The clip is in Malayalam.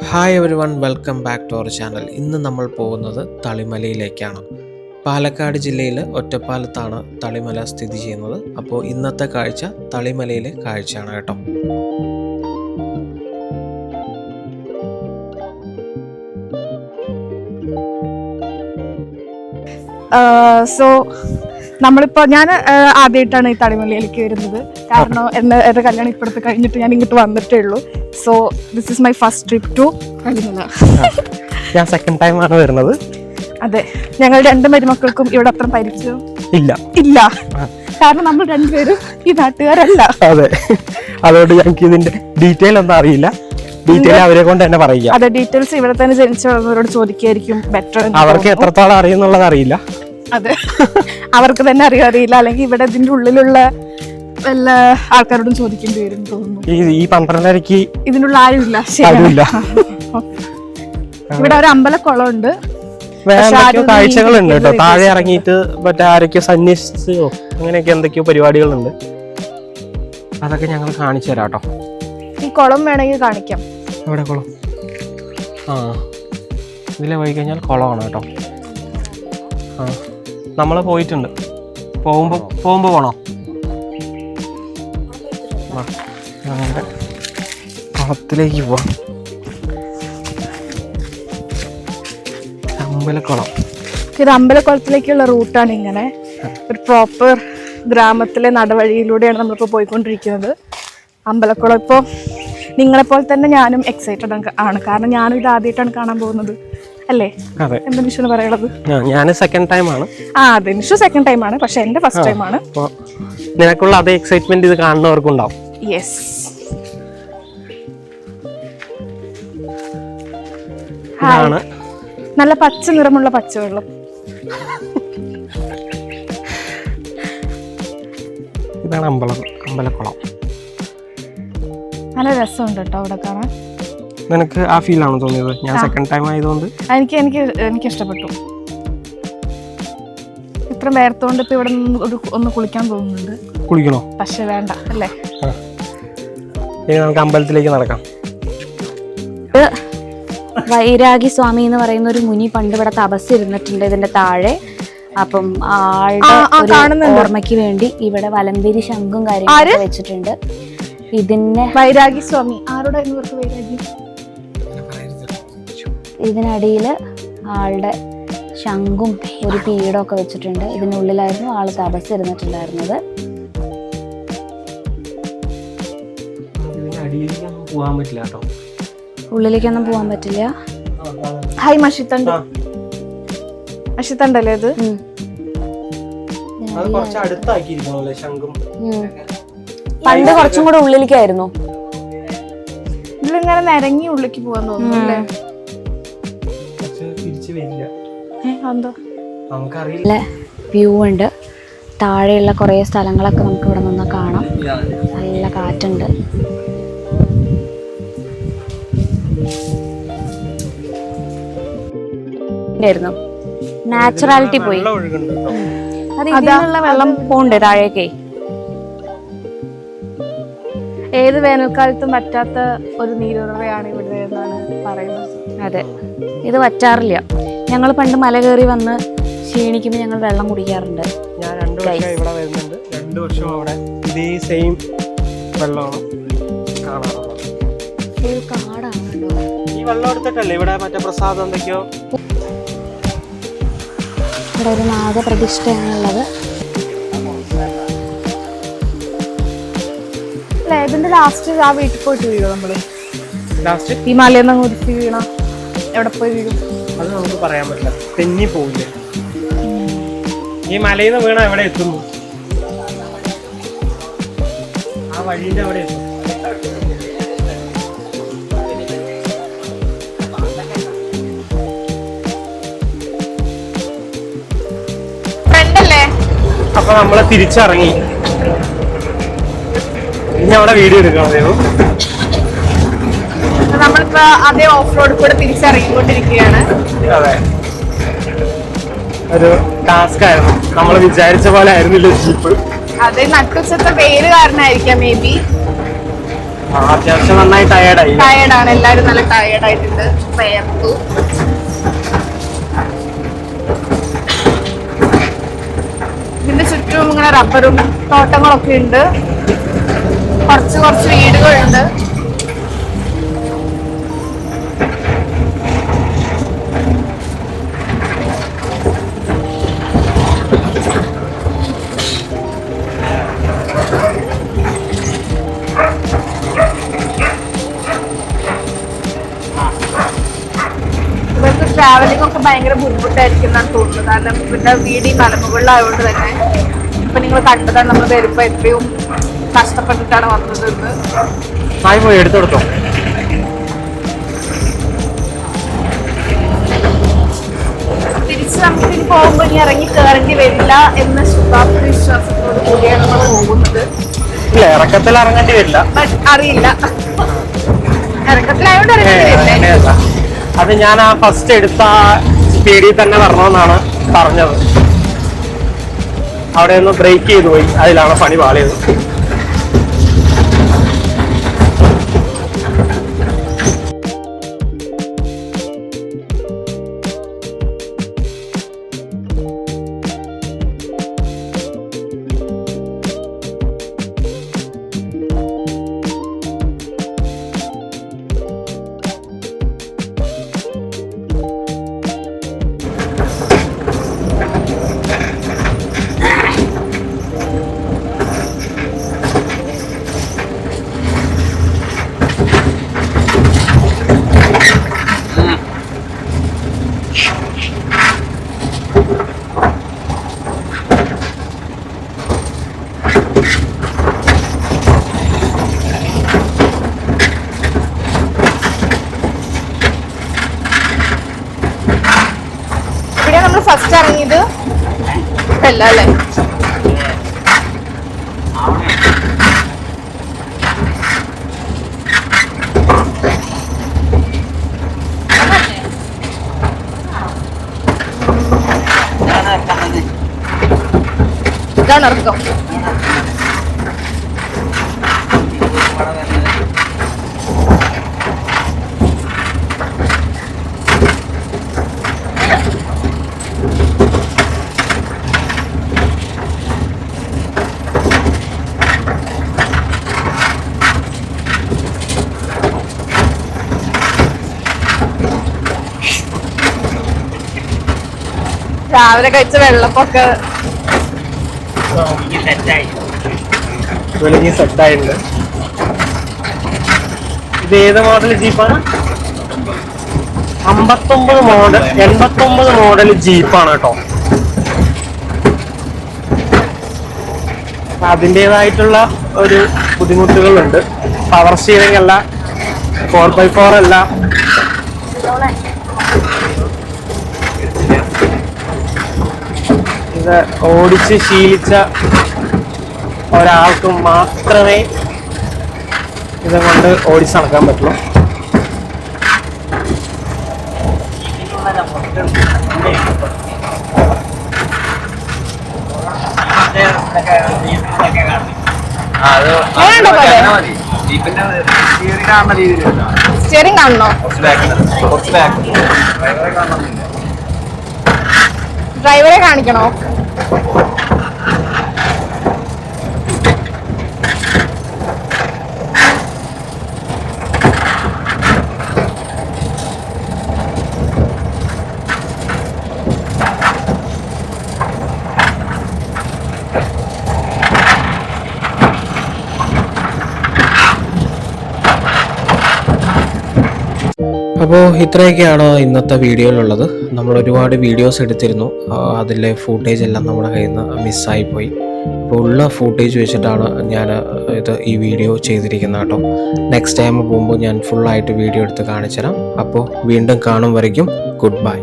Hi everyone, welcome back to our channel. ഇന്ന് നമ്മൾ പോകുന്നത് തളിമലയിലേക്കാണ്. പാലക്കാട് ജില്ലയിൽ ഒറ്റപ്പാലത്താണ് തളിമല സ്ഥിതി ചെയ്യുന്നത്. അപ്പോൾ ഇന്നത്തെ കാഴ്ച തളിമലയിലെ കാഴ്ചയാണ് കേട്ടോ. ഞാൻ ആദ്യമായിട്ടാണ് ഈ തളിമലയിലേക്ക് വരുന്നത്. കാരണം എൻ്റെ കല്യാണം ഇപ്പോഴത്തെ കഴിഞ്ഞിട്ട് ഞാൻ ഇങ്ങോട്ട് വന്നിട്ടേ ഉള്ളൂ. So this is my first trip to Thalimala. ഞാൻ സെക്കൻഡ് ടൈം ആണ് വരുന്നത്. അതെ, ഞങ്ങൾ രണ്ട് മരുമക്കൾക്കും ഇവിടെ അത്ര പരിചയം ഇല്ല. കാരണം നമ്മൾ രണ്ടുപേരും ഈ നാട്ടുകാരല്ല. അതെ, അതുകൊണ്ട് ഞങ്ങൾക്ക് ഇതിന്റെ ഡീറ്റെയിൽ ഒന്നും അറിയില്ല. ഡീറ്റെയിൽ അവരെ കൊണ്ട് തന്നെ പറയുക. അതെ, ഡീറ്റെയിൽസ് ഇവിടെ തന്നെ ജനിച്ചു വളർന്നവരോട് ചോദിക്കായിരിക്കും ബെറ്റർ. അവർക്ക് എത്രത്തോളം അറിയുന്നുള്ളത് അറിയില്ല. അതെ, അവർക്ക് തന്നെ അറിയില്ല. അല്ലെങ്കിൽ ഇവിടെ ഇതിന്റെ ഉള്ളിലുള്ള എല്ലാ ആൾക്കാരോടും ചോദിക്കേണ്ടി വരും തോന്നുന്നു. ഈ 12:30 ഇതിനുള്ള ആരുമില്ല. ഇവിടെ ഒരു അമ്പലക്കുളം ഉണ്ട്, വേറെ കാഴ്ചകളുണ്ട് കേട്ടോ. താഴെ ഇറങ്ങിയിട്ട് മറ്റേ ആരൊക്കെയോ സന്യസിച്ചോ അങ്ങനെയൊക്കെ എന്തൊക്കെയോ പരിപാടികളുണ്ട്. അതൊക്കെ ഞങ്ങൾ കാണിച്ചു തരാം കേട്ടോ. ഈ കുളം വേണമെങ്കിൽ കാണിക്കാം. എവിടെ കുളം? ഇതിലെ പോയി കഴിഞ്ഞാൽ കുളമാണ് കേട്ടോ. നമ്മൾ പോയിട്ടുണ്ട്. പോകുമ്പോ പോണോ? ഞങ്ങളുടെ കുളത്തിലേക്ക് പോവാം. അമ്പലക്കുളം. ഇത് അമ്പലക്കുളത്തിലേക്കുള്ള റൂട്ടാണ്. ഇങ്ങനെ ഒരു പ്രോപ്പർ ഗ്രാമത്തിലെ നടവഴിയിലൂടെയാണ് നമ്മളിപ്പോൾ പോയിക്കൊണ്ടിരിക്കുന്നത്. അമ്പലക്കുളം ഇപ്പോൾ നിങ്ങളെപ്പോലെ തന്നെ ഞാനും എക്സൈറ്റഡ് ആണ്. കാരണം ഞാനും ഇത് ആദ്യമായിട്ടാണ് കാണാൻ പോകുന്നത്, അല്ലേ? എന്താ നിഷു പറയുന്നത്? ഞാൻ സെക്കൻഡ് ടൈം ആണ്. അതെ, നിഷു സെക്കൻഡ് ടൈം ആണ്, പക്ഷെ എന്റെ ഫസ്റ്റ് ടൈം ആണ്. നിനക്കുള്ള അതേ എക്സൈറ്റ്മെന്റ് ഇത് കാണുന്നവർക്കും ഉണ്ടാവും. യെസ്. നല്ല പച്ച നിറമുള്ള പച്ചവെള്ളം. ഇതാണ് അമ്പലക്കുളം. നല്ല രസമുണ്ട് കേട്ടോ അവിടെ കാണാൻ. നിനക്ക് ആ ഫീൽ ആണോ തോന്നിയത്? ഞാൻ സെക്കൻഡ് ടൈം ആയതുകൊണ്ട് എനിക്ക് ഇഷ്ടപ്പെട്ടു. ഇത്ര നേരത്തോണ്ട് ഇപ്പൊ ഇവിടെ ഒന്ന് കുളിക്കാൻ തോന്നുന്നുണ്ട്. കുളിക്കണോ? പക്ഷെ വേണ്ട, അല്ലേ? നമുക്ക് അമ്പലത്തിലേക്ക് നടക്കാം. വൈരാഗി സ്വാമി എന്ന് പറയുന്ന ഒരു മുനി പണ്ട് ഇവിടെ തപസ് ഇരുന്നിട്ടുണ്ട് ഇതിന്റെ താഴെ. അപ്പം ആളുടെ ഓർമ്മയ്ക്ക് വേണ്ടി ഇവിടെ വലംപിരി ശംഖും കാര്യങ്ങളൊക്കെ വെച്ചിട്ടുണ്ട്. ഇതിന്റെ വൈരാഗി സ്വാമി ആരുടെ വൈരാഗി? ഇതിനടിയില് ആളുടെ ശംഖും ഒരു പീഠമൊക്കെ വെച്ചിട്ടുണ്ട്. ഇതിനുള്ളിലായിരുന്നു ആള് തപസ് ഇരുന്നിട്ടുണ്ടായിരുന്നത്. ഉള്ളിലേക്കൊന്നും പോവാൻ പറ്റില്ല. ഹായ്, മഷിത്തണ്ടല്ലേ ഇത്? പണ്ട് കുറച്ചും കൂടെ ഉള്ളിലേക്കായിരുന്നു. ഇതിലിങ്ങനെ നിരങ്ങി ഉള്ളിലേക്ക് പോവാൻ തോന്നുന്നു, അല്ലേ? വ്യൂ ഉണ്ട്. താഴെയുള്ള കുറേ സ്ഥലങ്ങളൊക്കെ നമുക്ക് ഇവിടെ നിന്ന് കാണാം. നല്ല കാറ്റുണ്ട്. നാച്ചുറാലിറ്റി പോയി. അത് ഇതിനുള്ള വെള്ളം പോണ്ടേ താഴേക്കേ. ഏത് വേനൽക്കാലത്തും പറ്റാത്ത ഒരു നീരുറവയാണ് ഇവിടെ എന്നാണ് പറയുന്നത്. അതെ, ഇത് വറ്റാറില്ല. ഞങ്ങൾ പണ്ട് മല കയറി വന്ന് ക്ഷീണിക്കുമ്പോൾ ഞങ്ങൾ വെള്ളം കുടിക്കാറുണ്ട്. ഞാൻ 2 വർഷം ഇവിടെ വരുന്നുണ്ട്. 2 വർഷം അവിടെ ഇതേ സെയിം വെള്ളമാണ് കാണാറുള്ളത്. ഒരു കാടാണ് കേട്ടോ. ഈ വെള്ളം എടുത്തിട്ടല്ലേ ഇവിടെ മറ്റേ പ്രസാദം എന്തൊക്കെയോ. ഇവിടെ ഒരു നാഗപ്രതിഷ്ഠയാണുള്ളത്. ഇതിന്റെ ലാസ്റ്റ് ആ വീട്ടിൽ പോയിട്ട് വീഴോ നമ്മള്? ലാസ്റ്റ് ഈ മലയെന്ന് കുറിച്ച് വീണ എവിടെ പോയി വീഴും? അത് നമുക്ക് പറയാൻ പറ്റില്ല. തെന്നി പോവില്ലേ? ഈ മലയിൽ നിന്ന് വീണ എവിടെ എത്തുന്നു? ആ വഴിന്റെ അവിടെ എത്തും. അപ്പൊ നമ്മള് തിരിച്ചിറങ്ങി. ഇനി അവിടെ വീഡിയോ എടുക്കണം. നമ്മളിപ്പോ അതേ ഓഫ് റോഡ് കൂടെ തിരിച്ചിറങ്ങിക്കൊണ്ടിരിക്കുകയാണ്. അതെ, ഒരു ടാസ്ക് ആയിരുന്നു. നമ്മൾ വിചാരിച്ച പോലെ ആയിരുന്നില്ല ജീപ്പ്. അതെ, നട്ടുച്ചത്തെ വെയില് കാരണമായിരിക്കാം മേ ബി. അത്യാവശ്യം നന്നായി ടയേർഡാണ്, എല്ലാവരും നല്ല ടയേർഡായിട്ടുണ്ട്. പേർത്തു. ഇതിന്റെ ചുറ്റും ഇങ്ങനെ റബ്ബറും തോട്ടങ്ങളൊക്കെ ഉണ്ട്, കുറച്ച് വീടുകളുണ്ട്. ഇവർക്ക് ട്രാവലിംഗ് ഒക്കെ ഭയങ്കര ബുദ്ധിമുട്ടായിരിക്കും എന്നാണ് തോന്നുന്നത്. കാരണം ഇവരുടെ വീട് ഈ മലമുകളിലായതുകൊണ്ട് തന്നെ ഇപ്പൊ നിങ്ങൾ കണ്ടതാണ് നമ്മൾ വരുമ്പോ എത്രയും കഷ്ടപ്പെട്ടിട്ടാണ് വന്നത്. പോയി എടുത്തെടുത്തോ. തിരിച്ച് നമുക്ക് ഇനി പോകുമ്പോൾ ഇനി ഇറങ്ങി കയറേണ്ടി വരില്ല എന്ന ശുഭാപ്തി വിശ്വാസത്തോട് കൂടിയാണ് നമ്മൾ പോകുന്നത്. ഇല്ല, ഇറക്കത്തിൽ ഇറങ്ങേണ്ടി വരില്ല. ബട്ട് അറിയില്ല, ഇറക്കത്തിലായോണ്ട് ഇറങ്ങേണ്ടി വരില്ല. അത് ഞാൻ ആ ഫസ്റ്റ് എടുത്ത സ്പീഡിൽ തന്നെ വരണമെന്നാണ് പറഞ്ഞത്. അവിടെ ഒന്ന് ബ്രേക്ക് ചെയ്തു പോയി, അതിലാണ് പണി പാളിയത്. ഫസ്റ്റ് ഇറങ്ങിയത് അല്ല അല്ലേ? ഇതാണ് ഇറക്കം. രാവിലെ കഴിച്ച വെള്ളപ്പൊക്കെ സെറ്റായിട്ടുണ്ട്. ഇത് ഏത് മോഡൽ ജീപ്പാണ്? 59 മോഡൽ 89 മോഡൽ ജീപ്പാണ് കേട്ടോ. അതിൻ്റെതായിട്ടുള്ള ഒരു ബുദ്ധിമുട്ടുകളുണ്ട്. പവർ സ്റ്റിയറിംഗ് അല്ല, 4x4 അല്ല. ഇത് ഓടിച്ച് ശീലിച്ച ഒരാൾക്ക് മാത്രമേ ഇതുകൊണ്ട് ഓടിച്ച് നടക്കാൻ പറ്റുള്ളൂ. സ്റ്റിയറിംഗ് കാണണോ? ഡ്രൈവറെ കാണിക്കണോ? അപ്പോൾ ഇത്രയൊക്കെയാണ് ഇന്നത്തെ വീഡിയോയിലുള്ളത്. നമ്മൾ ഒരുപാട് വീഡിയോസ് എടുത്തിരുന്നു, അതിലെ ഫൂട്ടേജ് എല്ലാം നമ്മുടെ കയ്യിൽ നിന്ന് മിസ്സായിപ്പോയി. അപ്പോൾ ഉള്ള ഫൂട്ടേജ് വെച്ചിട്ടാണ് ഞാൻ ഈ വീഡിയോ ചെയ്തിരിക്കുന്നത് കേട്ടോ. നെക്സ്റ്റ് ടൈം പോകുമ്പോൾ ഞാൻ ഫുള്ളായിട്ട് വീഡിയോ എടുത്ത് കാണിച്ചു തരാം. അപ്പോൾ വീണ്ടും കാണും വരയ്ക്കും ഗുഡ് ബൈ.